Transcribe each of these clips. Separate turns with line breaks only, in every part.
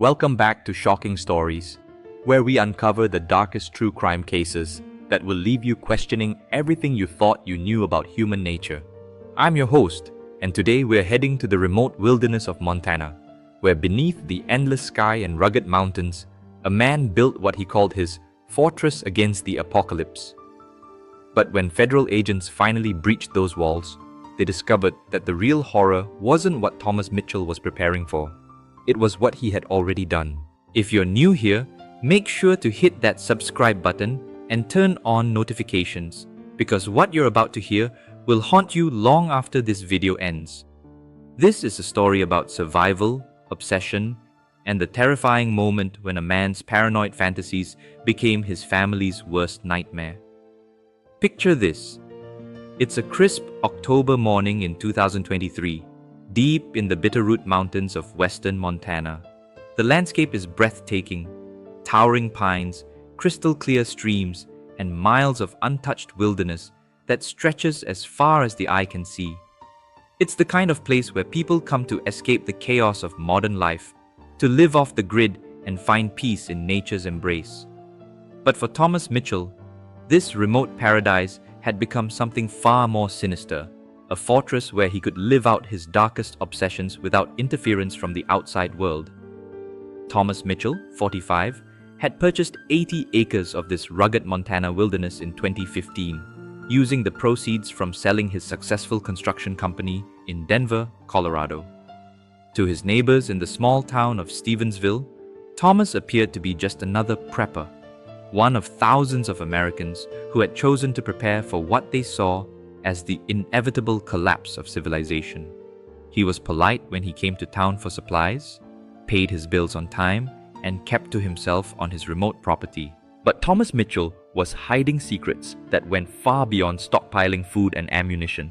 Welcome back to Shocking Stories, where we uncover the darkest true crime cases that will leave you questioning everything you thought you knew about human nature. I'm your host, and today we're heading to the remote wilderness of Montana, where beneath the endless sky and rugged mountains, a man built what he called his fortress against the apocalypse. But when federal agents finally breached those walls, they discovered that the real horror wasn't what Thomas Mitchell was preparing for. It was what he had already done. If you're new here, make sure to hit that subscribe button and turn on notifications, because what you're about to hear will haunt you long after this video ends. This is a story about survival, obsession, and the terrifying moment when a man's paranoid fantasies became his family's worst nightmare. Picture this. It's a crisp October morning in 2023. Deep in the Bitterroot Mountains of western Montana. The landscape is breathtaking, towering pines, crystal-clear streams, and miles of untouched wilderness that stretches as far as the eye can see. It's the kind of place where people come to escape the chaos of modern life, to live off the grid and find peace in nature's embrace. But for Thomas Mitchell, this remote paradise had become something far more sinister. A fortress where he could live out his darkest obsessions without interference from the outside world. Thomas Mitchell, 45, had purchased 80 acres of this rugged Montana wilderness in 2015, using the proceeds from selling his successful construction company in Denver, Colorado. To his neighbors in the small town of Stevensville, Thomas appeared to be just another prepper, one of thousands of Americans who had chosen to prepare for what they saw as the inevitable collapse of civilization. He was polite when he came to town for supplies, paid his bills on time, and kept to himself on his remote property. But Thomas Mitchell was hiding secrets that went far beyond stockpiling food and ammunition.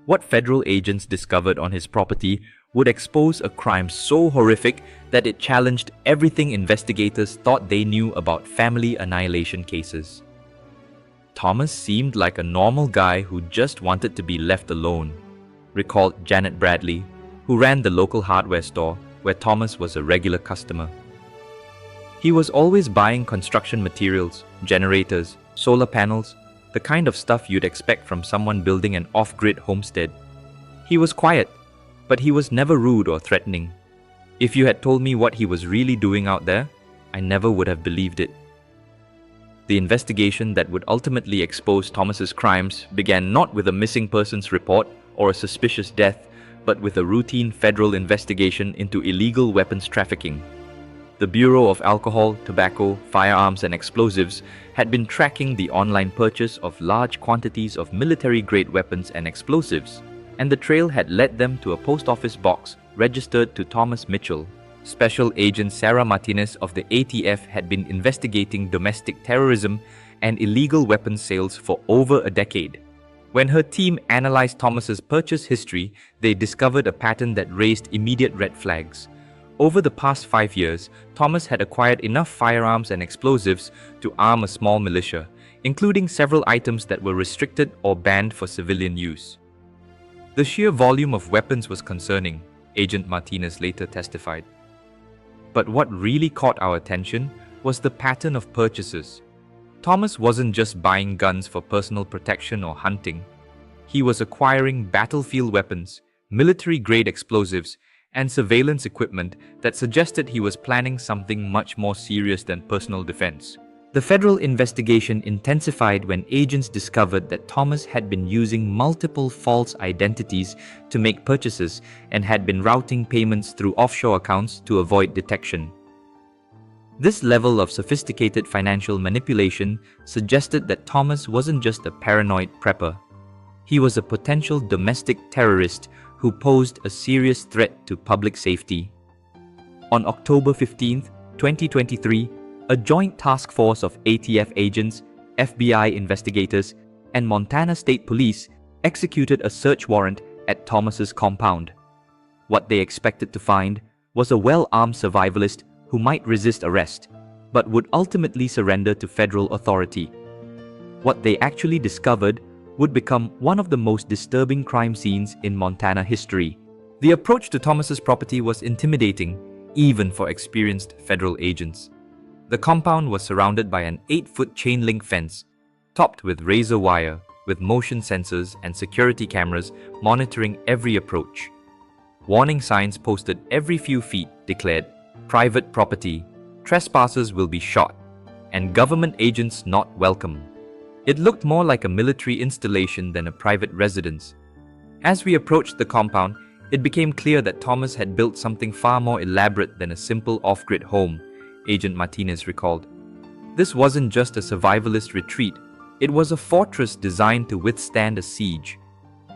What federal agents discovered on his property would expose a crime so horrific that it challenged everything investigators thought they knew about family annihilation cases. Thomas seemed like a normal guy who just wanted to be left alone, recalled Janet Bradley, who ran the local hardware store where Thomas was a regular customer. He was always buying construction materials, generators, solar panels, the kind of stuff you'd expect from someone building an off-grid homestead. He was quiet, but he was never rude or threatening. If you had told me what he was really doing out there, I never would have believed it. The investigation that would ultimately expose Thomas's crimes began not with a missing persons report or a suspicious death, but with a routine federal investigation into illegal weapons trafficking. The Bureau of Alcohol, Tobacco, Firearms and Explosives had been tracking the online purchase of large quantities of military-grade weapons and explosives, and the trail had led them to a post office box registered to Thomas Mitchell. Special Agent Sarah Martinez of the ATF had been investigating domestic terrorism and illegal weapons sales for over a decade. When her team analyzed Thomas's purchase history, they discovered a pattern that raised immediate red flags. Over the past 5 years, Thomas had acquired enough firearms and explosives to arm a small militia, including several items that were restricted or banned for civilian use. The sheer volume of weapons was concerning, Agent Martinez later testified. But what really caught our attention was the pattern of purchases. Thomas wasn't just buying guns for personal protection or hunting. He was acquiring battlefield weapons, military-grade explosives, and surveillance equipment that suggested he was planning something much more serious than personal defense. The federal investigation intensified when agents discovered that Thomas had been using multiple false identities to make purchases and had been routing payments through offshore accounts to avoid detection. This level of sophisticated financial manipulation suggested that Thomas wasn't just a paranoid prepper. He was a potential domestic terrorist who posed a serious threat to public safety. On October 15, 2023, a joint task force of ATF agents, FBI investigators, and Montana State Police executed a search warrant at Thomas's compound. What they expected to find was a well-armed survivalist who might resist arrest, but would ultimately surrender to federal authority. What they actually discovered would become one of the most disturbing crime scenes in Montana history. The approach to Thomas's property was intimidating. even for experienced federal agents. The compound was surrounded by an 8-foot chain link fence, topped with razor wire, with motion sensors and security cameras monitoring every approach. Warning signs posted every few feet declared, "Private property, trespassers will be shot," and "Government agents not welcome." It looked more like a military installation than a private residence. As we approached the compound, it became clear that Thomas had built something far more elaborate than a simple off-grid home, Agent Martinez recalled. This wasn't just a survivalist retreat, it was a fortress designed to withstand a siege.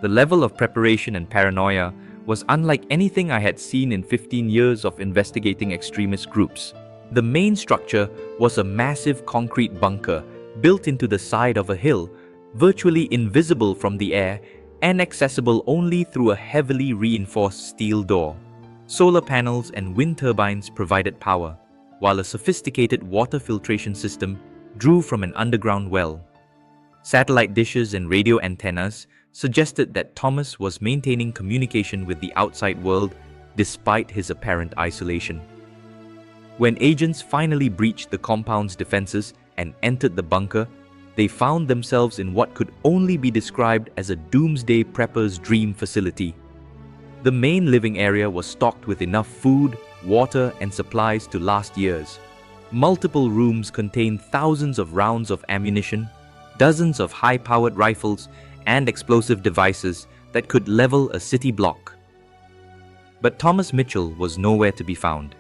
The level of preparation and paranoia was unlike anything I had seen in 15 years of investigating extremist groups. The main structure was a massive concrete bunker built into the side of a hill, virtually invisible from the air and accessible only through a heavily reinforced steel door. Solar panels and wind turbines provided power, while a sophisticated water filtration system drew from an underground well. Satellite dishes and radio antennas suggested that Thomas was maintaining communication with the outside world despite his apparent isolation. When agents finally breached the compound's defenses and entered the bunker, they found themselves in what could only be described as a doomsday prepper's dream facility. The main living area was stocked with enough food, water, and supplies to last years. Multiple rooms contained thousands of rounds of ammunition, dozens of high-powered rifles, and explosive devices that could level a city block. But Thomas Mitchell was nowhere to be found.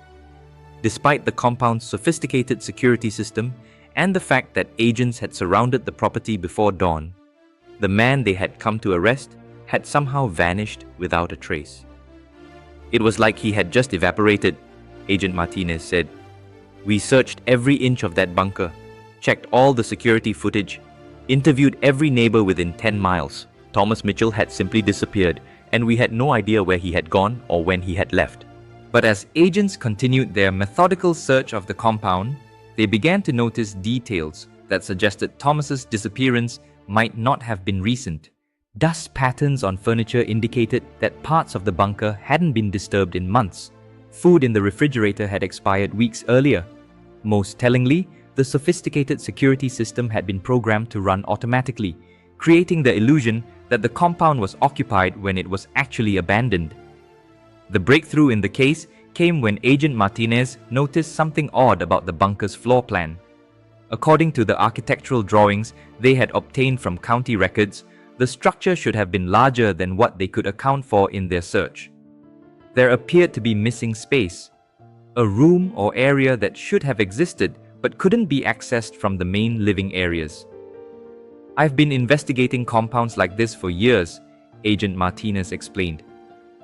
Despite the compound's sophisticated security system and the fact that agents had surrounded the property before dawn, the man they had come to arrest had somehow vanished without a trace. It was like he had just evaporated, Agent Martinez said. "We searched every inch of that bunker, checked all the security footage, interviewed every neighbor within 10 miles. Thomas Mitchell had simply disappeared, and we had no idea where he had gone or when he had left." But as agents continued their methodical search of the compound, they began to notice details that suggested Thomas's disappearance might not have been recent. Dust patterns on furniture indicated that parts of the bunker hadn't been disturbed in months. Food in the refrigerator had expired weeks earlier. Most tellingly, the sophisticated security system had been programmed to run automatically, creating the illusion that the compound was occupied when it was actually abandoned. The breakthrough in the case came when Agent Martinez noticed something odd about the bunker's floor plan. According to the architectural drawings they had obtained from county records, the structure should have been larger than what they could account for in their search. There appeared to be missing space, a room or area that should have existed but couldn't be accessed from the main living areas. "I've been investigating compounds like this for years," Agent Martinez explained.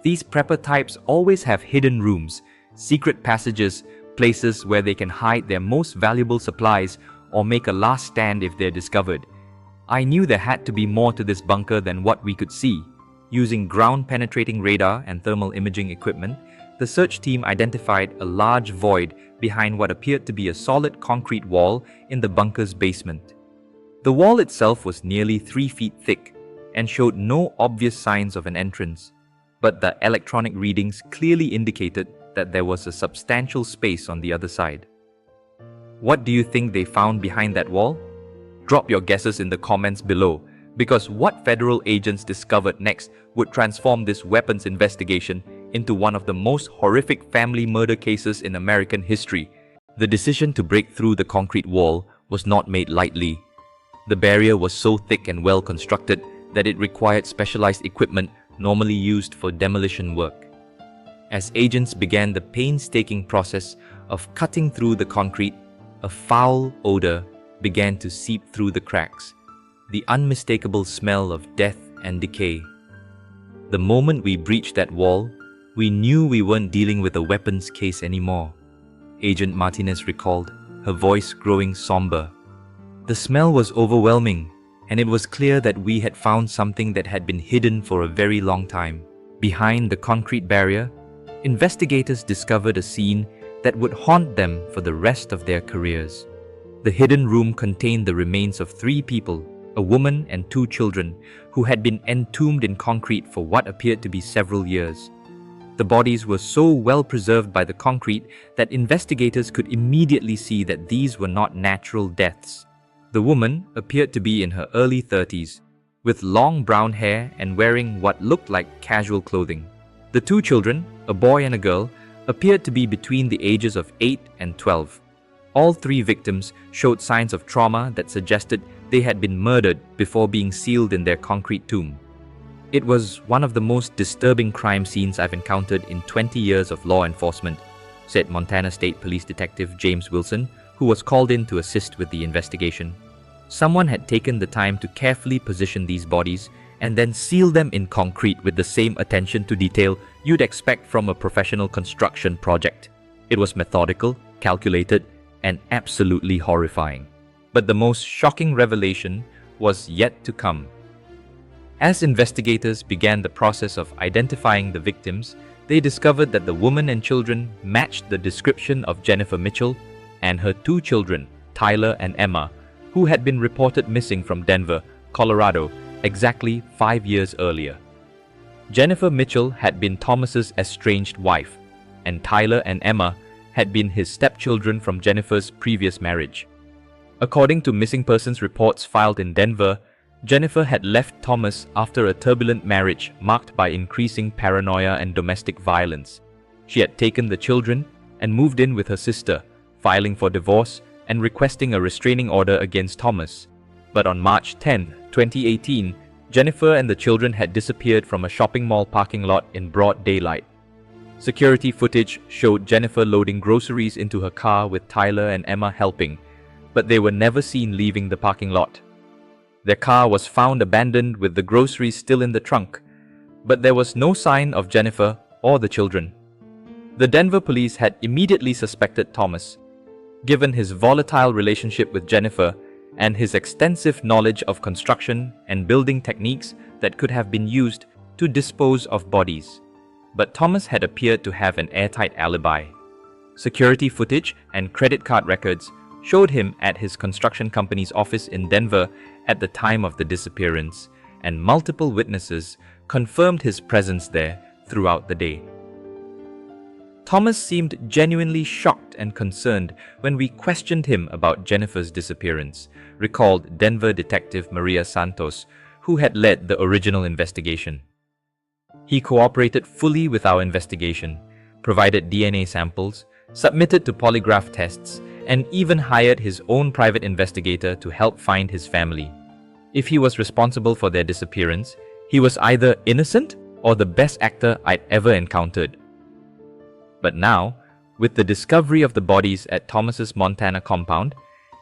"These prepper types always have hidden rooms, secret passages, places where they can hide their most valuable supplies or make a last stand if they're discovered. I knew there had to be more to this bunker than what we could see." Using ground-penetrating radar and thermal imaging equipment, the search team identified a large void behind what appeared to be a solid concrete wall in the bunker's basement. The wall itself was nearly 3 feet thick and showed no obvious signs of an entrance, but the electronic readings clearly indicated that there was a substantial space on the other side. What do you think they found behind that wall? Drop your guesses in the comments below, because what federal agents discovered next would transform this weapons investigation into one of the most horrific family murder cases in American history. The decision to break through the concrete wall was not made lightly. The barrier was so thick and well constructed that it required specialized equipment normally used for demolition work. As agents began the painstaking process of cutting through the concrete, a foul odor began to seep through the cracks, the unmistakable smell of death and decay. The moment we breached that wall, we knew we weren't dealing with a weapons case anymore, Agent Martinez recalled, her voice growing somber. The smell was overwhelming, and it was clear that we had found something that had been hidden for a very long time. Behind the concrete barrier, investigators discovered a scene that would haunt them for the rest of their careers. The hidden room contained the remains of 3 people, a woman and 2 children, who had been entombed in concrete for what appeared to be several years. The bodies were so well preserved by the concrete that investigators could immediately see that these were not natural deaths. The woman appeared to be in her early 30s, with long brown hair and wearing what looked like casual clothing. The two children, a boy and a girl, appeared to be between the ages of 8 and 12. All three victims showed signs of trauma that suggested they had been murdered before being sealed in their concrete tomb. It was one of the most disturbing crime scenes I've encountered in 20 years of law enforcement, said Montana State Police Detective James Wilson, who was called in to assist with the investigation. Someone had taken the time to carefully position these bodies and then seal them in concrete with the same attention to detail you'd expect from a professional construction project. It was methodical, calculated, and absolutely horrifying. But the most shocking revelation was yet to come. As investigators began the process of identifying the victims, they discovered that the woman and children matched the description of Jennifer Mitchell and her two children, Tyler and Emma, who had been reported missing from Denver, Colorado, exactly 5 years earlier. Jennifer Mitchell had been Thomas's estranged wife, and Tyler and Emma had been his stepchildren from Jennifer's previous marriage. According to missing persons reports filed in Denver, Jennifer had left Thomas after a turbulent marriage marked by increasing paranoia and domestic violence. She had taken the children and moved in with her sister, filing for divorce and requesting a restraining order against Thomas. But on March 10, 2018, Jennifer and the children had disappeared from a shopping mall parking lot in broad daylight. Security footage showed Jennifer loading groceries into her car with Tyler and Emma helping, but they were never seen leaving the parking lot. Their car was found abandoned with the groceries still in the trunk, but there was no sign of Jennifer or the children. The Denver police had immediately suspected Thomas, given his volatile relationship with Jennifer and his extensive knowledge of construction and building techniques that could have been used to dispose of bodies. But Thomas had appeared to have an airtight alibi. Security footage and credit card records showed him at his construction company's office in Denver at the time of the disappearance, and multiple witnesses confirmed his presence there throughout the day. Thomas seemed genuinely shocked and concerned when we questioned him about Jennifer's disappearance, recalled Denver detective Maria Santos, who had led the original investigation. He cooperated fully with our investigation, provided DNA samples, submitted to polygraph tests, and even hired his own private investigator to help find his family. If he was responsible for their disappearance, he was either innocent or the best actor I'd ever encountered. But now, with the discovery of the bodies at Thomas's Montana compound,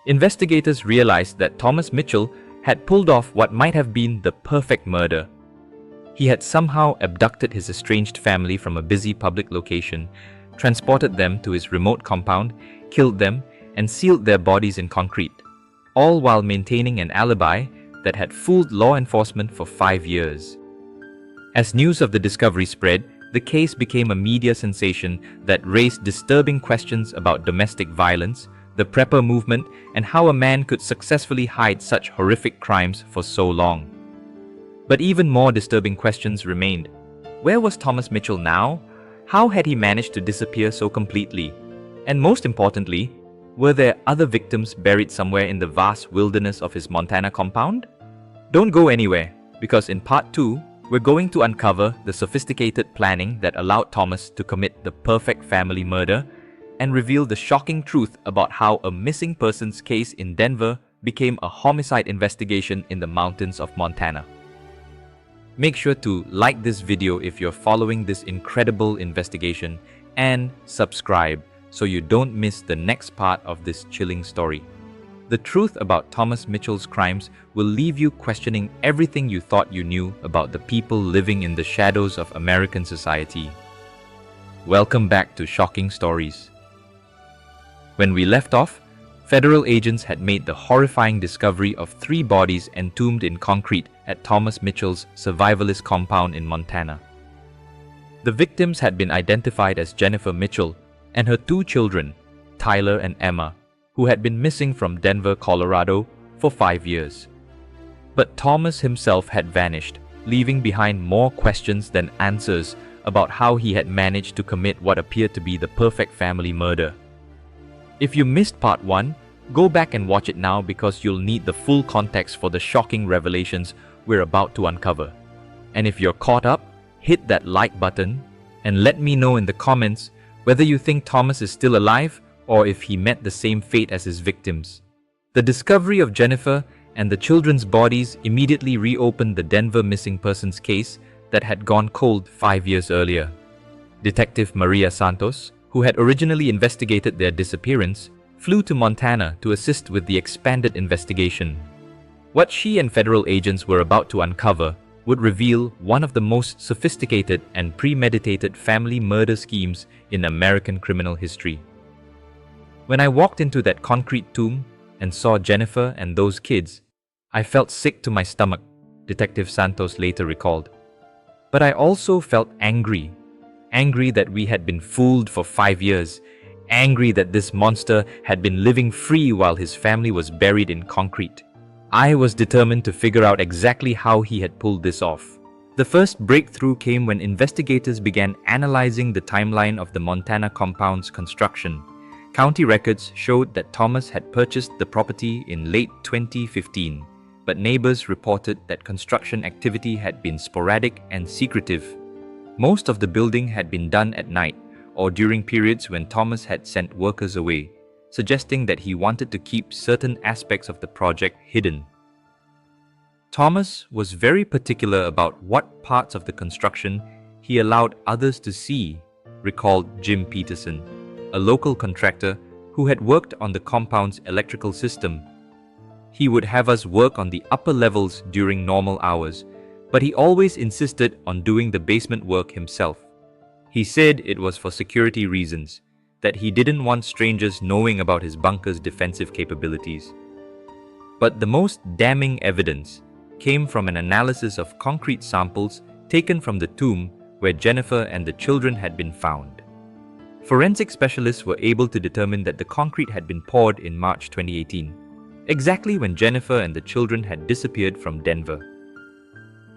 investigators realized that Thomas Mitchell had pulled off what might have been the perfect murder. He had somehow abducted his estranged family from a busy public location, transported them to his remote compound, killed them, and sealed their bodies in concrete, all while maintaining an alibi that had fooled law enforcement for 5 years. As news of the discovery spread, the case became a media sensation that raised disturbing questions about domestic violence, the prepper movement, and how a man could successfully hide such horrific crimes for so long. But even more disturbing questions remained. Where was Thomas Mitchell now? How had he managed to disappear so completely? And most importantly, were there other victims buried somewhere in the vast wilderness of his Montana compound? Don't go anywhere, because in part 2, we're going to uncover the sophisticated planning that allowed Thomas to commit the perfect family murder and reveal the shocking truth about how a missing persons case in Denver became a homicide investigation in the mountains of Montana. Make sure to like this video if you're following this incredible investigation and subscribe so you don't miss the next part of this chilling story. The truth about Thomas Mitchell's crimes will leave you questioning everything you thought you knew about the people living in the shadows of American society. Welcome back to Shocking Stories. When we left off, federal agents had made the horrifying discovery of 3 bodies entombed in concrete at Thomas Mitchell's survivalist compound in Montana. The victims had been identified as Jennifer Mitchell and her 2 children, Tyler and Emma, who had been missing from Denver, Colorado for 5 years. But Thomas himself had vanished, leaving behind more questions than answers about how he had managed to commit what appeared to be the perfect family murder. If you missed part 1, go back and watch it now because you'll need the full context for the shocking revelations we're about to uncover. And if you're caught up, hit that like button and let me know in the comments whether you think Thomas is still alive or if he met the same fate as his victims. The discovery of Jennifer and the children's bodies immediately reopened the Denver missing persons case that had gone cold 5 years earlier. Detective Maria Santos, who had originally investigated their disappearance, flew to Montana to assist with the expanded investigation. What she and federal agents were about to uncover would reveal one of the most sophisticated and premeditated family murder schemes in American criminal history. When I walked into that concrete tomb and saw Jennifer and those kids, I felt sick to my stomach, Detective Santos later recalled. But I also felt angry that we had been fooled for 5 years, angry that this monster had been living free while his family was buried in concrete. I was determined to figure out exactly how he had pulled this off. The first breakthrough came when investigators began analyzing the timeline of the Montana compound's construction. County records showed that Thomas had purchased the property in late 2015, but neighbors reported that construction activity had been sporadic and secretive. Most of the building had been done at night or during periods when Thomas had sent workers away, suggesting that he wanted to keep certain aspects of the project hidden. Thomas was very particular about what parts of the construction he allowed others to see, recalled Jim Peterson, a local contractor who had worked on the compound's electrical system. He would have us work on the upper levels during normal hours, but he always insisted on doing the basement work himself. He said it was for security reasons, that he didn't want strangers knowing about his bunker's defensive capabilities. But the most damning evidence came from an analysis of concrete samples taken from the tomb where Jennifer and the children had been found. Forensic specialists were able to determine that the concrete had been poured in March 2018, exactly when Jennifer and the children had disappeared from Denver.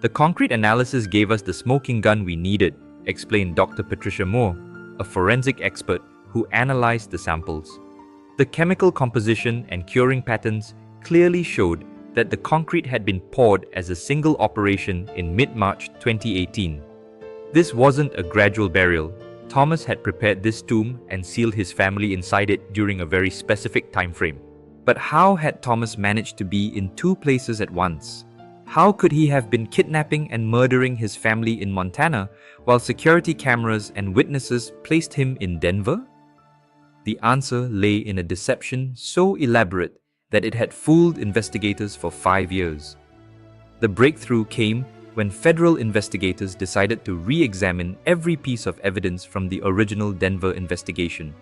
The concrete analysis gave us the smoking gun we needed, explained Dr. Patricia Moore, a forensic expert who analyzed the samples. The chemical composition and curing patterns clearly showed that the concrete had been poured as a single operation in mid-March 2018. This wasn't a gradual burial. Thomas had prepared this tomb and sealed his family inside it during a very specific time frame. But how had Thomas managed to be in 2 places at once? How could he have been kidnapping and murdering his family in Montana while security cameras and witnesses placed him in Denver? The answer lay in a deception so elaborate that it had fooled investigators for 5 years. The breakthrough came when federal investigators decided to re-examine every piece of evidence from the original Denver investigation.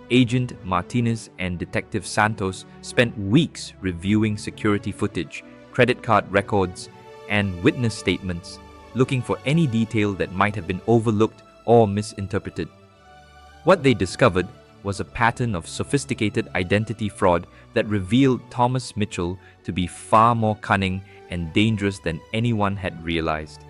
Agent Martinez and Detective Santos spent weeks reviewing security footage, credit card records, and witness statements, looking for any detail that might have been overlooked or misinterpreted. What they discovered was a pattern of sophisticated identity fraud that revealed Thomas Mitchell to be far more cunning and dangerous than anyone had realized.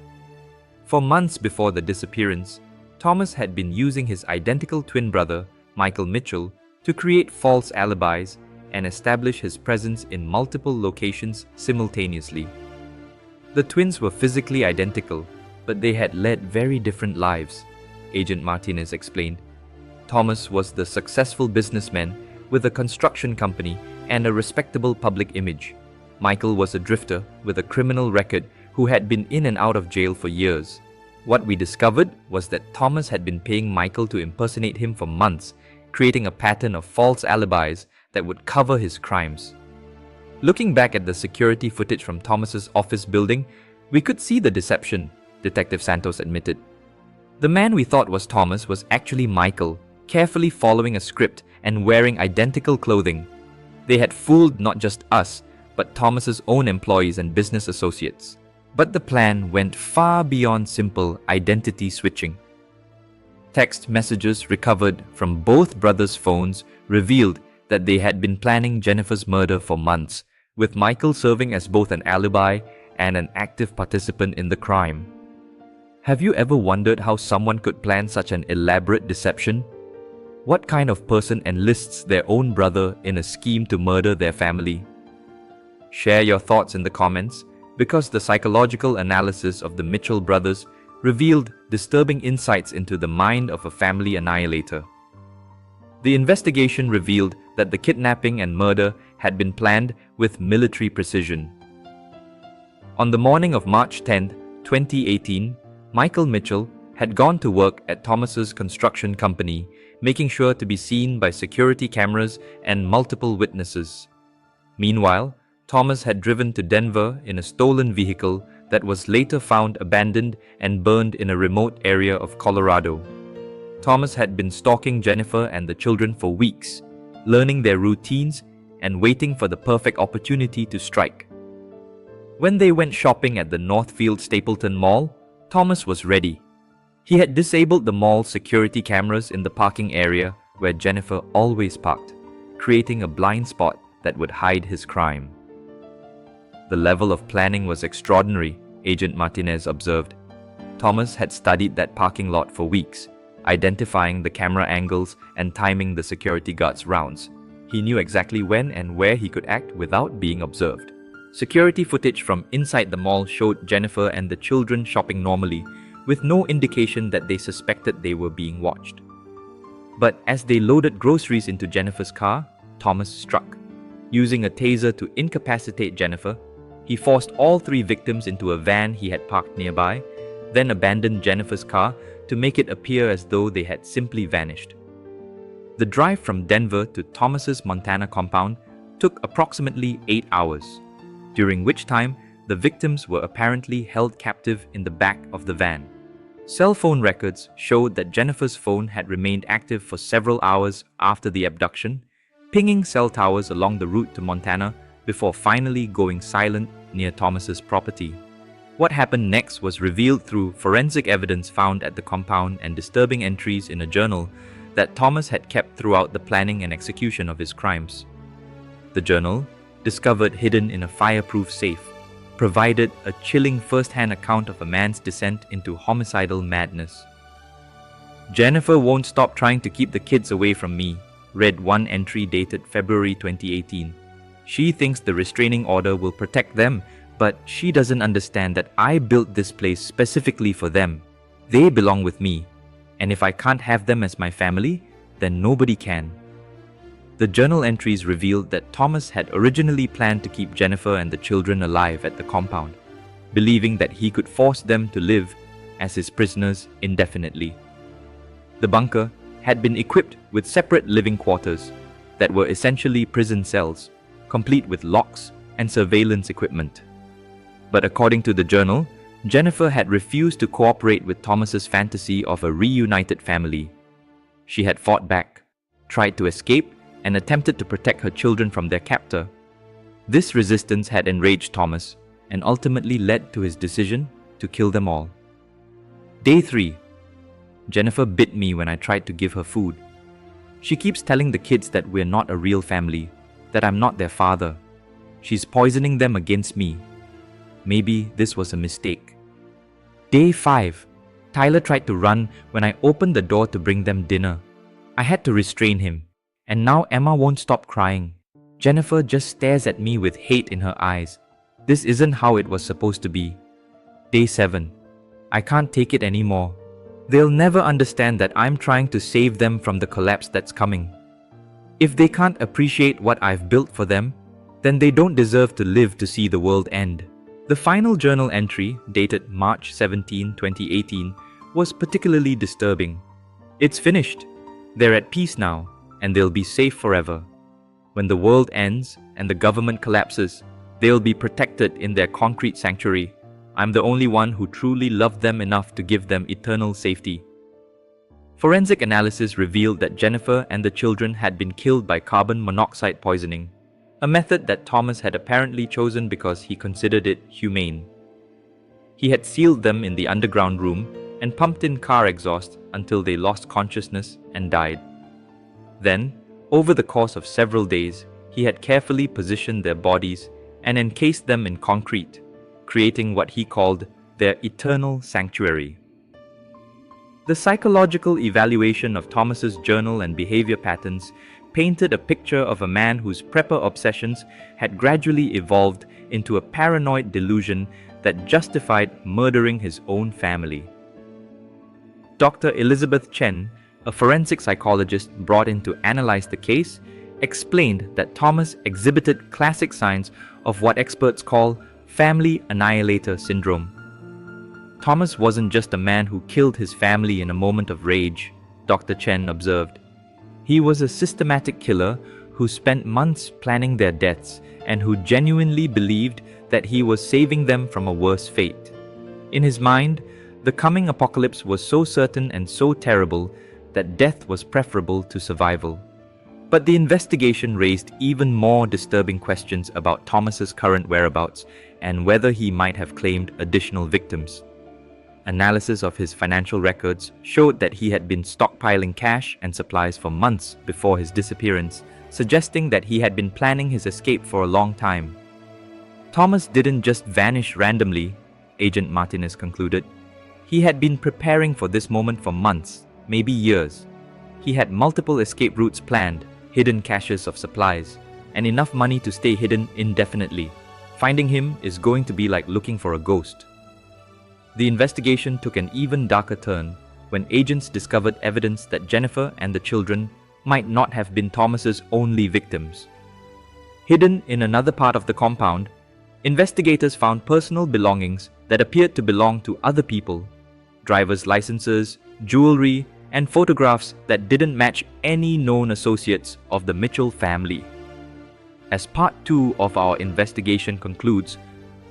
For months before the disappearance, Thomas had been using his identical twin brother, Michael Mitchell, to create false alibis and establish his presence in multiple locations simultaneously. The twins were physically identical, but they had led very different lives, Agent Martinez explained. Thomas was the successful businessman with a construction company and a respectable public image. Michael was a drifter with a criminal record who had been in and out of jail for years. What we discovered was that Thomas had been paying Michael to impersonate him for months, creating a pattern of false alibis that would cover his crimes. Looking back at the security footage from Thomas's office building, we could see the deception, Detective Santos admitted. The man we thought was Thomas was actually Michael, carefully following a script and wearing identical clothing. They had fooled not just us, but Thomas's own employees and business associates. But the plan went far beyond simple identity switching. Text messages recovered from both brothers' phones revealed that they had been planning Jennifer's murder for months, with Michael serving as both an alibi and an active participant in the crime. Have you ever wondered how someone could plan such an elaborate deception? What kind of person enlists their own brother in a scheme to murder their family? Share your thoughts in the comments, because the psychological analysis of the Mitchell brothers revealed disturbing insights into the mind of a family annihilator. The investigation revealed that the kidnapping and murder had been planned with military precision. On the morning of March 10, 2018, Michael Mitchell had gone to work at Thomas's construction company, making sure to be seen by security cameras and multiple witnesses. Meanwhile, Thomas had driven to Denver in a stolen vehicle that was later found abandoned and burned in a remote area of Colorado. Thomas had been stalking Jennifer and the children for weeks, learning their routines and waiting for the perfect opportunity to strike. When they went shopping at the Northfield Stapleton Mall, Thomas was ready. He had disabled the mall's security cameras in the parking area where Jennifer always parked, creating a blind spot that would hide his crime. The level of planning was extraordinary, Agent Martinez observed. Thomas had studied that parking lot for weeks, identifying the camera angles and timing the security guards' rounds. He knew exactly when and where he could act without being observed. Security footage from inside the mall showed Jennifer and the children shopping normally, with no indication that they suspected they were being watched. But as they loaded groceries into Jennifer's car, Thomas struck. Using a taser to incapacitate Jennifer, he forced all three victims into a van he had parked nearby, then abandoned Jennifer's car to make it appear as though they had simply vanished. The drive from Denver to Thomas's Montana compound took approximately 8 hours, during which time the victims were apparently held captive in the back of the van. Cell phone records showed that Jennifer's phone had remained active for several hours after the abduction, pinging cell towers along the route to Montana before finally going silent near Thomas's property. What happened next was revealed through forensic evidence found at the compound and disturbing entries in a journal that Thomas had kept throughout the planning and execution of his crimes. The journal, discovered hidden in a fireproof safe, provided a chilling first-hand account of a man's descent into homicidal madness. "Jennifer won't stop trying to keep the kids away from me," read one entry dated February 2018. "She thinks the restraining order will protect them, but she doesn't understand that I built this place specifically for them. They belong with me, and if I can't have them as my family, then nobody can." The journal entries revealed that Thomas had originally planned to keep Jennifer and the children alive at the compound, believing that he could force them to live as his prisoners indefinitely. The bunker had been equipped with separate living quarters that were essentially prison cells, complete with locks and surveillance equipment. But according to the journal, Jennifer had refused to cooperate with Thomas's fantasy of a reunited family. She had fought back, tried to escape, and attempted to protect her children from their captor. This resistance had enraged Thomas and ultimately led to his decision to kill them all. Day 3. Jennifer bit me when I tried to give her food. She keeps telling the kids that we're not a real family, that I'm not their father. She's poisoning them against me. Maybe this was a mistake. Day 5. Tyler tried to run when I opened the door to bring them dinner. I had to restrain him. And now Emma won't stop crying. Jennifer just stares at me with hate in her eyes. This isn't how it was supposed to be. Day 7. I can't take it anymore. They'll never understand that I'm trying to save them from the collapse that's coming. If they can't appreciate what I've built for them, then they don't deserve to live to see the world end. The final journal entry, dated March 17, 2018, was particularly disturbing. It's finished. They're at peace now, and they'll be safe forever. When the world ends and the government collapses, they'll be protected in their concrete sanctuary. I'm the only one who truly loved them enough to give them eternal safety. Forensic analysis revealed that Jennifer and the children had been killed by carbon monoxide poisoning, a method that Thomas had apparently chosen because he considered it humane. He had sealed them in the underground room and pumped in car exhaust until they lost consciousness and died. Then, over the course of several days, he had carefully positioned their bodies and encased them in concrete, creating what he called their eternal sanctuary. The psychological evaluation of Thomas's journal and behavior patterns painted a picture of a man whose prepper obsessions had gradually evolved into a paranoid delusion that justified murdering his own family. Dr. Elizabeth Chen, a forensic psychologist brought in to analyze the case, explained that Thomas exhibited classic signs of what experts call family annihilator syndrome. Thomas wasn't just a man who killed his family in a moment of rage, Dr. Chen observed. He was a systematic killer who spent months planning their deaths and who genuinely believed that he was saving them from a worse fate. In his mind, the coming apocalypse was so certain and so terrible that death was preferable to survival. But the investigation raised even more disturbing questions about Thomas's current whereabouts and whether he might have claimed additional victims. Analysis of his financial records showed that he had been stockpiling cash and supplies for months before his disappearance, suggesting that he had been planning his escape for a long time. Thomas didn't just vanish randomly, Agent Martinez concluded. He had been preparing for this moment for months, maybe years. He had multiple escape routes planned, hidden caches of supplies, and enough money to stay hidden indefinitely. Finding him is going to be like looking for a ghost. The investigation took an even darker turn when agents discovered evidence that Jennifer and the children might not have been Thomas's only victims. Hidden in another part of the compound, investigators found personal belongings that appeared to belong to other people, driver's licenses, jewelry, and photographs that didn't match any known associates of the Mitchell family. As Part 2 of our investigation concludes,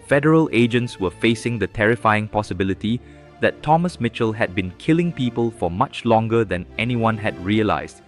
federal agents were facing the terrifying possibility that Thomas Mitchell had been killing people for much longer than anyone had realized,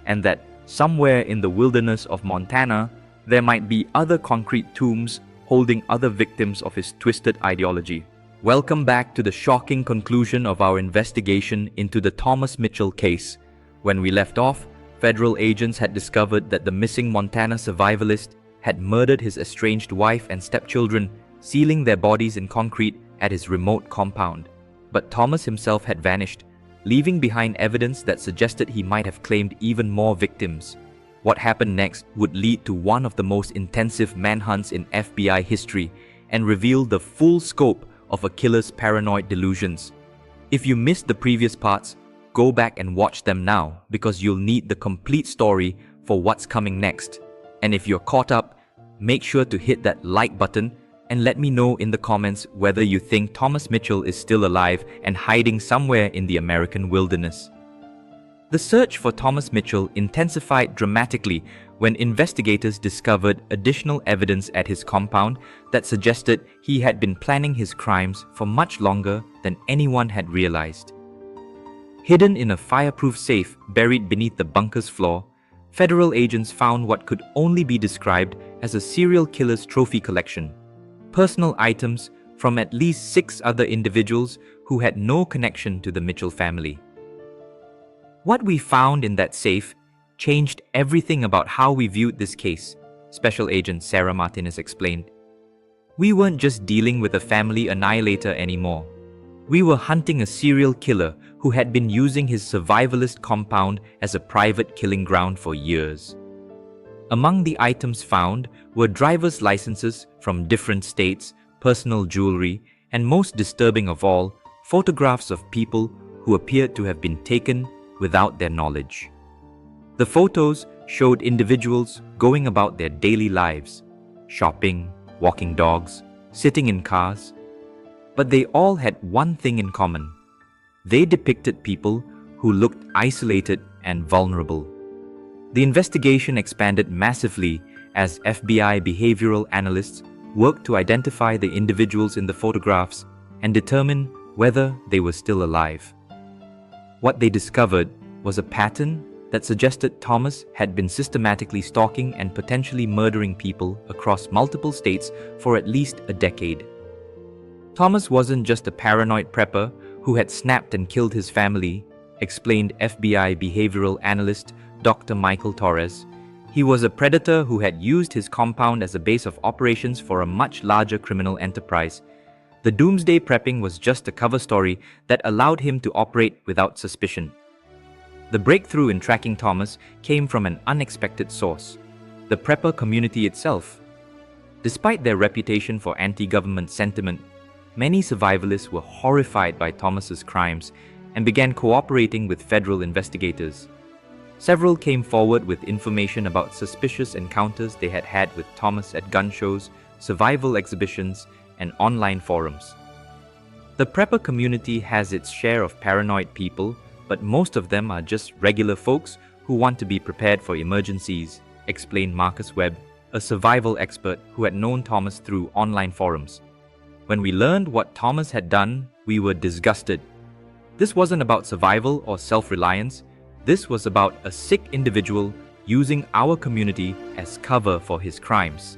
and that somewhere in the wilderness of Montana, there might be other concrete tombs holding other victims of his twisted ideology. Welcome back to the shocking conclusion of our investigation into the Thomas Mitchell case. When we left off, federal agents had discovered that the missing Montana survivalist had murdered his estranged wife and stepchildren, sealing their bodies in concrete at his remote compound. But Thomas himself had vanished, leaving behind evidence that suggested he might have claimed even more victims. What happened next would lead to one of the most intensive manhunts in FBI history and reveal the full scope of a killer's paranoid delusions. If you missed the previous parts, go back and watch them now because you'll need the complete story for what's coming next. And if you're caught up, make sure to hit that like button and let me know in the comments whether you think Thomas Mitchell is still alive and hiding somewhere in the American wilderness. The search for Thomas Mitchell intensified dramatically when investigators discovered additional evidence at his compound that suggested he had been planning his crimes for much longer than anyone had realized. Hidden in a fireproof safe buried beneath the bunker's floor, federal agents found what could only be described as a serial killer's trophy collection, personal items from at least 6 other individuals who had no connection to the Mitchell family. What we found in that safe changed everything about how we viewed this case, Special Agent Sarah Martinez explained. We weren't just dealing with a family annihilator anymore. We were hunting a serial killer who had been using his survivalist compound as a private killing ground for years. Among the items found were driver's licenses from different states, personal jewelry, and most disturbing of all, photographs of people who appeared to have been taken without their knowledge. The photos showed individuals going about their daily lives, shopping, walking dogs, sitting in cars, but they all had one thing in common. They depicted people who looked isolated and vulnerable. The investigation expanded massively as FBI behavioral analysts worked to identify the individuals in the photographs and determine whether they were still alive. What they discovered was a pattern that suggested Thomas had been systematically stalking and potentially murdering people across multiple states for at least a decade. Thomas wasn't just a paranoid prepper who had snapped and killed his family, explained FBI behavioral analyst Dr. Michael Torres. He was a predator who had used his compound as a base of operations for a much larger criminal enterprise. The Doomsday prepping was just a cover story that allowed him to operate without suspicion. The breakthrough in tracking Thomas came from an unexpected source: the prepper community itself. Despite their reputation for anti-government sentiment, many survivalists were horrified by Thomas's crimes and began cooperating with federal investigators. Several came forward with information about suspicious encounters they had had with Thomas at gun shows, survival exhibitions, and online forums. The prepper community has its share of paranoid people, but most of them are just regular folks who want to be prepared for emergencies, explained Marcus Webb, a survival expert who had known Thomas through online forums. When we learned what Thomas had done, we were disgusted. This wasn't about survival or self-reliance. This was about a sick individual using our community as cover for his crimes.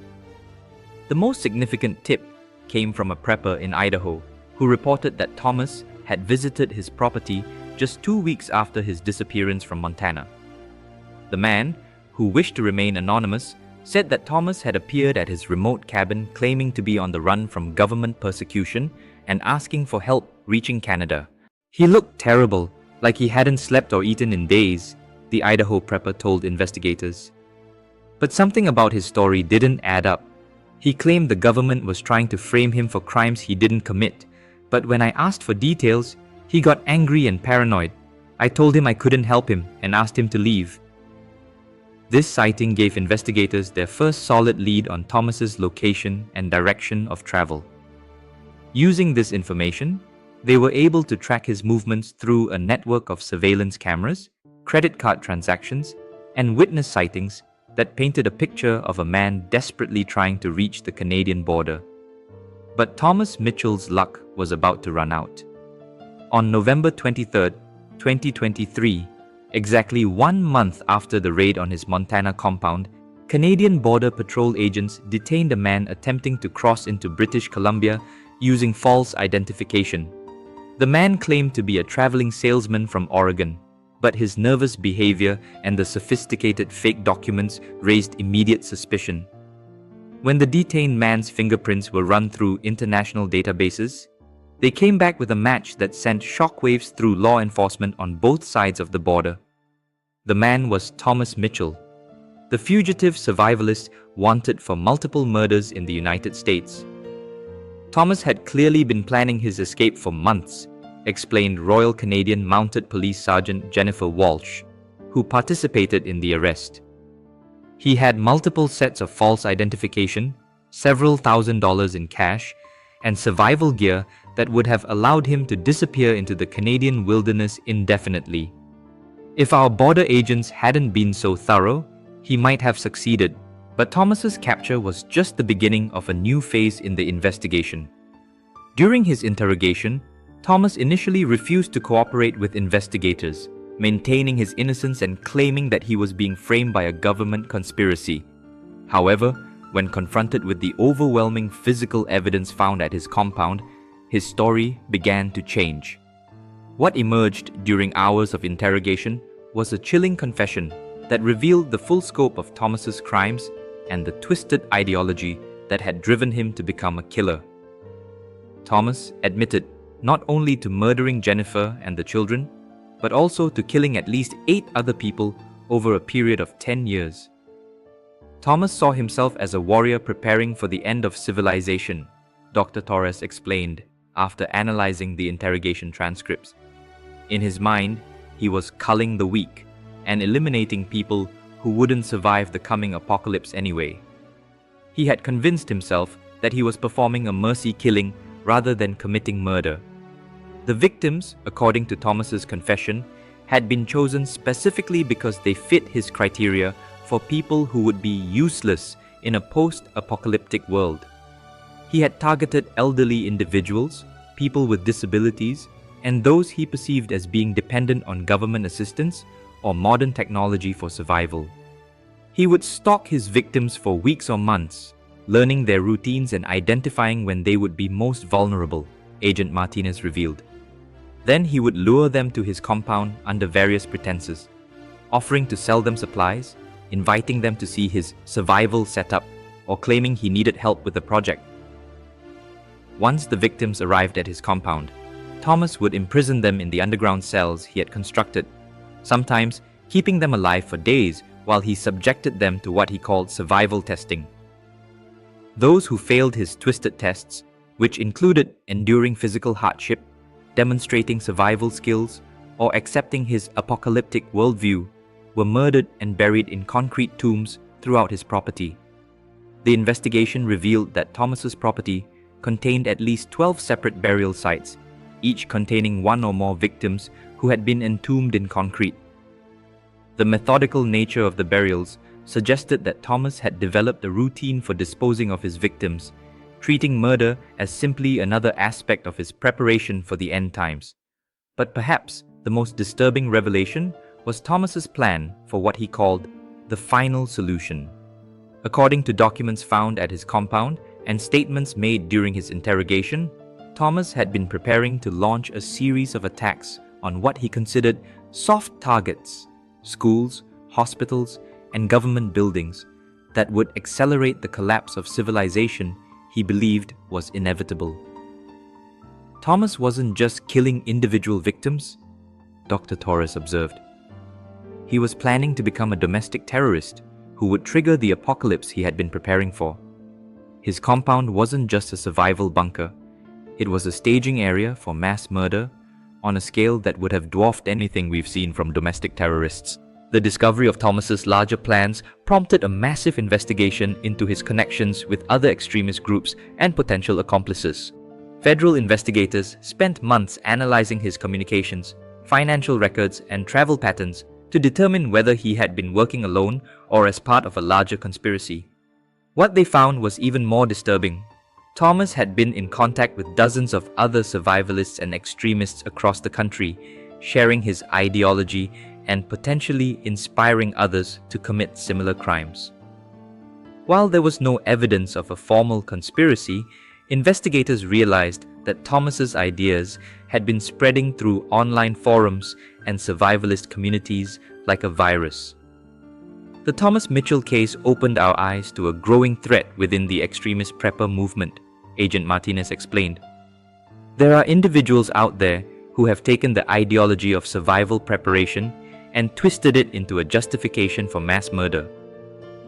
The most significant tip came from a prepper in Idaho who reported that Thomas had visited his property just 2 weeks after his disappearance from Montana. The man, who wished to remain anonymous, said that Thomas had appeared at his remote cabin claiming to be on the run from government persecution and asking for help reaching Canada. He looked terrible, like he hadn't slept or eaten in days, the Idaho prepper told investigators. But something about his story didn't add up. He claimed the government was trying to frame him for crimes he didn't commit, but when I asked for details, he got angry and paranoid. I told him I couldn't help him and asked him to leave. This sighting gave investigators their first solid lead on Thomas's location and direction of travel. Using this information, they were able to track his movements through a network of surveillance cameras, credit card transactions, and witness sightings that painted a picture of a man desperately trying to reach the Canadian border. But Thomas Mitchell's luck was about to run out. On November 23, 2023, exactly 1 month after the raid on his Montana compound, Canadian Border Patrol agents detained a man attempting to cross into British Columbia using false identification. The man claimed to be a traveling salesman from Oregon, but his nervous behavior and the sophisticated fake documents raised immediate suspicion. When the detained man's fingerprints were run through international databases, they came back with a match that sent shockwaves through law enforcement on both sides of the border. The man was Thomas Mitchell, the fugitive survivalist wanted for multiple murders in the United States. Thomas had clearly been planning his escape for months, explained Royal Canadian Mounted Police Sergeant Jennifer Walsh, who participated in the arrest. He had multiple sets of false identification, several $1,000s in cash, and survival gear that would have allowed him to disappear into the Canadian wilderness indefinitely. If our border agents hadn't been so thorough, he might have succeeded, but Thomas's capture was just the beginning of a new phase in the investigation. During his interrogation, Thomas initially refused to cooperate with investigators, maintaining his innocence and claiming that he was being framed by a government conspiracy. However, when confronted with the overwhelming physical evidence found at his compound, his story began to change. What emerged during hours of interrogation was a chilling confession that revealed the full scope of Thomas's crimes and the twisted ideology that had driven him to become a killer. Thomas admitted not only to murdering Jennifer and the children, but also to killing at least 8 other people over a period of 10 years. Thomas saw himself as a warrior preparing for the end of civilization, Dr. Torres explained after analyzing the interrogation transcripts. In his mind, he was culling the weak and eliminating people who wouldn't survive the coming apocalypse anyway. He had convinced himself that he was performing a mercy killing rather than committing murder. The victims, according to Thomas's confession, had been chosen specifically because they fit his criteria for people who would be useless in a post-apocalyptic world. He had targeted elderly individuals, people with disabilities, and those he perceived as being dependent on government assistance or modern technology for survival. He would stalk his victims for weeks or months, learning their routines and identifying when they would be most vulnerable, Agent Martinez revealed. Then he would lure them to his compound under various pretenses, offering to sell them supplies, inviting them to see his survival setup, or claiming he needed help with the project. Once the victims arrived at his compound, Thomas would imprison them in the underground cells he had constructed, sometimes keeping them alive for days while he subjected them to what he called survival testing. Those who failed his twisted tests, which included enduring physical hardship, demonstrating survival skills, or accepting his apocalyptic worldview, were murdered and buried in concrete tombs throughout his property. The investigation revealed that Thomas's property contained at least 12 separate burial sites, each containing one or more victims who had been entombed in concrete. The methodical nature of the burials suggested that Thomas had developed a routine for disposing of his victims, treating murder as simply another aspect of his preparation for the end times. But perhaps the most disturbing revelation was Thomas's plan for what he called the final solution. According to documents found at his compound and statements made during his interrogation, Thomas had been preparing to launch a series of attacks on what he considered soft targets, schools, hospitals, and government buildings that would accelerate the collapse of civilization he believed was inevitable. Thomas wasn't just killing individual victims, Dr. Torres observed. He was planning to become a domestic terrorist who would trigger the apocalypse he had been preparing for. His compound wasn't just a survival bunker. It was a staging area for mass murder on a scale that would have dwarfed anything we've seen from domestic terrorists. The discovery of Thomas's larger plans prompted a massive investigation into his connections with other extremist groups and potential accomplices. Federal investigators spent months analyzing his communications, financial records, and travel patterns to determine whether he had been working alone or as part of a larger conspiracy. What they found was even more disturbing. Thomas had been in contact with dozens of other survivalists and extremists across the country, sharing his ideology and potentially inspiring others to commit similar crimes. While there was no evidence of a formal conspiracy, investigators realized that Thomas's ideas had been spreading through online forums and survivalist communities like a virus. The Thomas Mitchell case opened our eyes to a growing threat within the extremist prepper movement, Agent Martinez explained. There are individuals out there who have taken the ideology of survival preparation and twisted it into a justification for mass murder.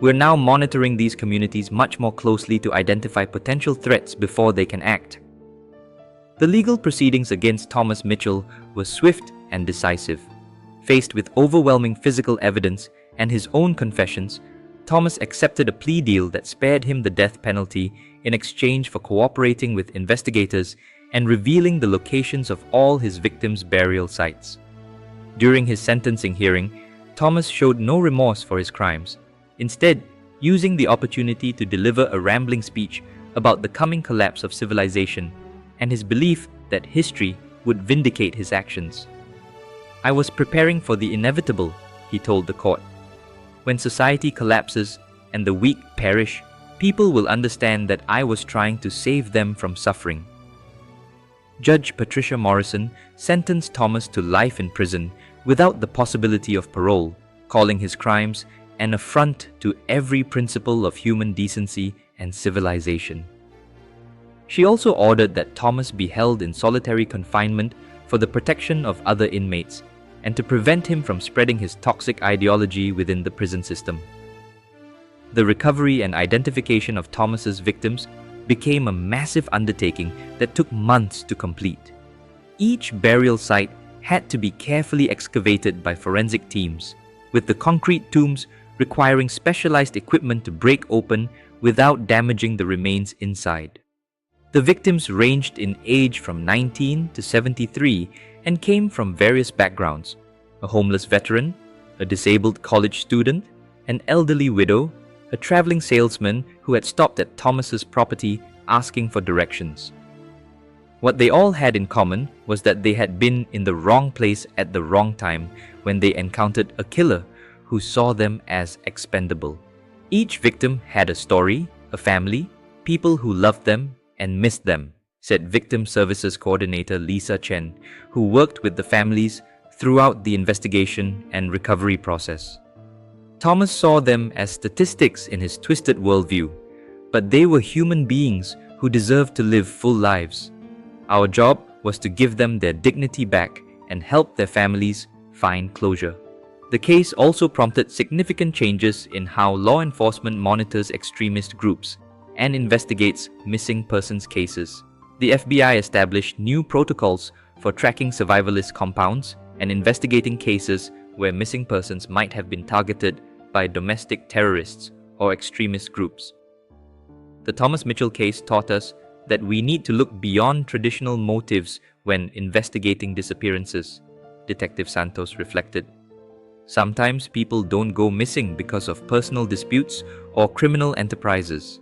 We're now monitoring these communities much more closely to identify potential threats before they can act. The legal proceedings against Thomas Mitchell were swift and decisive. Faced with overwhelming physical evidence and his own confessions, Thomas accepted a plea deal that spared him the death penalty in exchange for cooperating with investigators and revealing the locations of all his victims' burial sites. During his sentencing hearing, Thomas showed no remorse for his crimes, instead using the opportunity to deliver a rambling speech about the coming collapse of civilization and his belief that history would vindicate his actions. "I was preparing for the inevitable," he told the court. "When society collapses and the weak perish, people will understand that I was trying to save them from suffering." Judge Patricia Morrison sentenced Thomas to life in prison without the possibility of parole, calling his crimes an affront to every principle of human decency and civilization. She also ordered that Thomas be held in solitary confinement for the protection of other inmates and to prevent him from spreading his toxic ideology within the prison system. The recovery and identification of Thomas's victims became a massive undertaking that took months to complete. Each burial site had to be carefully excavated by forensic teams, with the concrete tombs requiring specialized equipment to break open without damaging the remains inside. The victims ranged in age from 19 to 73 and came from various backgrounds: a homeless veteran, a disabled college student, an elderly widow, a traveling salesman who had stopped at Thomas's property asking for directions. What they all had in common was that they had been in the wrong place at the wrong time when they encountered a killer who saw them as expendable. Each victim had a story, a family, people who loved them and missed them, said Victim Services Coordinator Lisa Chen, who worked with the families throughout the investigation and recovery process. Thomas saw them as statistics in his twisted worldview, but they were human beings who deserved to live full lives. Our job was to give them their dignity back and help their families find closure. The case also prompted significant changes in how law enforcement monitors extremist groups and investigates missing persons cases. The FBI established new protocols for tracking survivalist compounds and investigating cases where missing persons might have been targeted by domestic terrorists or extremist groups. The Thomas Mitchell case taught us that we need to look beyond traditional motives when investigating disappearances, Detective Santos reflected. Sometimes people don't go missing because of personal disputes or criminal enterprises.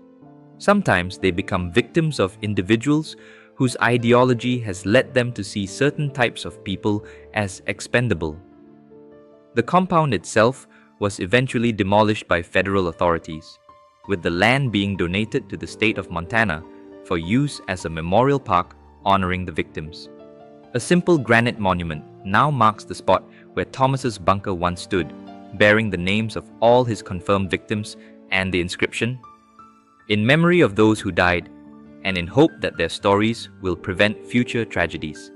Sometimes they become victims of individuals whose ideology has led them to see certain types of people as expendable. The compound itself was eventually demolished by federal authorities, with the land being donated to the state of Montana for use as a memorial park honoring the victims. A simple granite monument now marks the spot where Thomas's bunker once stood, bearing the names of all his confirmed victims and the inscription, "In memory of those who died, and in hope that their stories will prevent future tragedies."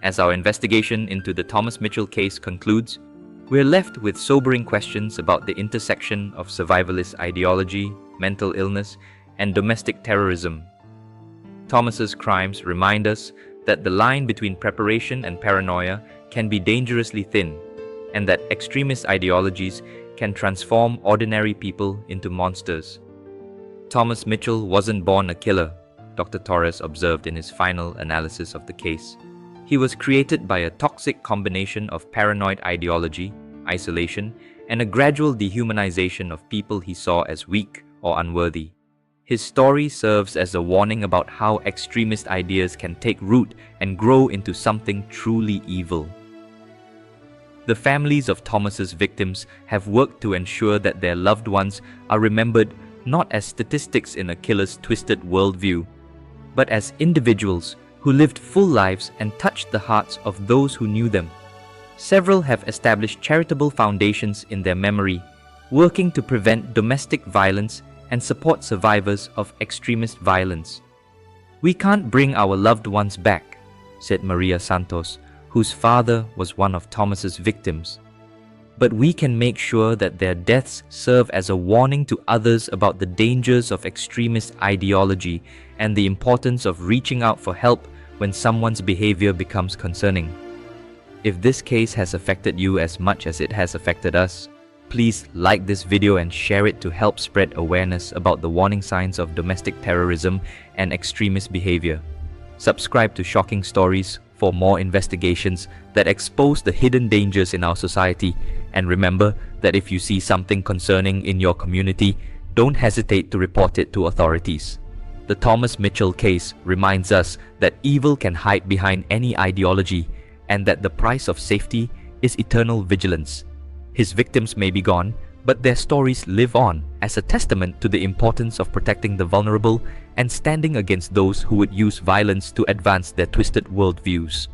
As our investigation into the Thomas Mitchell case concludes, we're left with sobering questions about the intersection of survivalist ideology, mental illness, and domestic terrorism. Thomas's crimes remind us that the line between preparation and paranoia can be dangerously thin, and that extremist ideologies can transform ordinary people into monsters. Thomas Mitchell wasn't born a killer, Dr. Torres observed in his final analysis of the case. He was created by a toxic combination of paranoid ideology, isolation, and a gradual dehumanization of people he saw as weak or unworthy. His story serves as a warning about how extremist ideas can take root and grow into something truly evil. The families of Thomas's victims have worked to ensure that their loved ones are remembered not as statistics in a killer's twisted worldview, but as individuals who lived full lives and touched the hearts of those who knew them. Several have established charitable foundations in their memory, working to prevent domestic violence and support survivors of extremist violence. "We can't bring our loved ones back," said Maria Santos, whose father was one of Thomas's victims. "But we can make sure that their deaths serve as a warning to others about the dangers of extremist ideology and the importance of reaching out for help when someone's behavior becomes concerning." If this case has affected you as much as it has affected us, please like this video and share it to help spread awareness about the warning signs of domestic terrorism and extremist behavior. Subscribe to Shocking Stories for more investigations that expose the hidden dangers in our society. And remember that if you see something concerning in your community, don't hesitate to report it to authorities. The Thomas Mitchell case reminds us that evil can hide behind any ideology and that the price of safety is eternal vigilance. His victims may be gone, but their stories live on as a testament to the importance of protecting the vulnerable and standing against those who would use violence to advance their twisted worldviews.